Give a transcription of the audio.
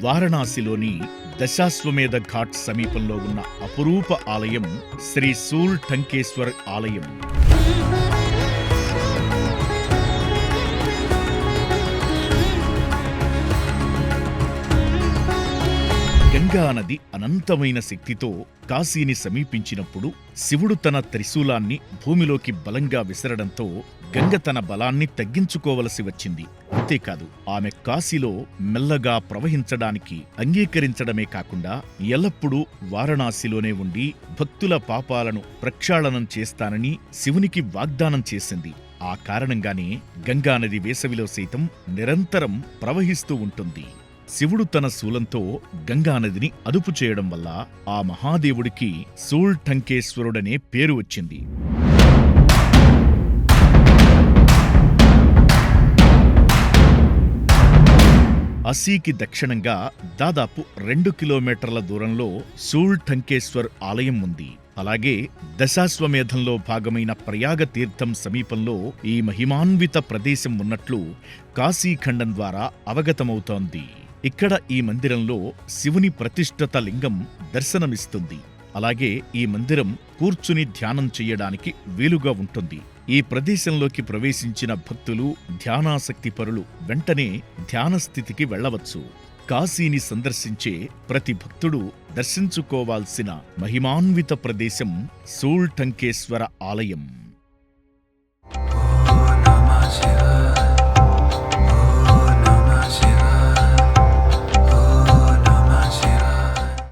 వారణాసిలోని దశాశ్వమేధ ఘాట్ సమీపంలో ఉన్న అపురూప ఆలయం శ్రీ శూల్ టంకేశ్వర్ ఆలయం. గంగా నది అనంతమైన శక్తితో కాశీని సమీపించినప్పుడు శివుడు తన త్రిశూలాన్ని భూమిలోకి బలంగా విసరడంతో గంగ తన బలాన్ని తగ్గించుకోవలసి వచ్చింది. అంతేకాదు, ఆమె కాశీలో మెల్లగా ప్రవహించడానికి అంగీకరించడమే కాకుండా ఎల్లప్పుడూ వారణాసిలోనే ఉండి భక్తుల పాపాలను ప్రక్షాళనం చేస్తానని శివునికి వాగ్దానం చేసింది. ఆ కారణంగానే గంగానది వేసవిలో సైతం నిరంతరం ప్రవహిస్తూ ఉంటుంది. శివుడు తన శూలంతో గంగానదిని అదుపు చేయడం వల్ల ఆ మహాదేవుడికి శూల్ టంకేశ్వరుడనే పేరు వచ్చింది. అసీకి దక్షిణంగా దాదాపు 2 కిలోమీటర్ల దూరంలో శూల్ టంకేశ్వర్ ఆలయం ఉంది. అలాగే దశాశ్వమేధంలో భాగమైన ప్రయాగ తీర్థం సమీపంలో ఈ మహిమాన్విత ప్రదేశం ఉన్నట్లు కాశీఖండం ద్వారా అవగతమవుతోంది. ఇక్కడ ఈ మందిరంలో శివుని ప్రతిష్ఠిత లింగం దర్శనమిస్తుంది. అలాగే ఈ మందిరం కూర్చుని ధ్యానం చెయ్యడానికి వీలుగా ఉంటుంది. ఈ ప్రదేశంలోకి ప్రవేశించిన భక్తులు, ధ్యానాసక్తి పరులు వెంటనే ధ్యానస్థితికి వెళ్లవచ్చు. కాశీని సందర్శించే ప్రతి భక్తుడు దర్శించుకోవాల్సిన మహిమాన్విత ప్రదేశం శూల్ టంకేశ్వర ఆలయం.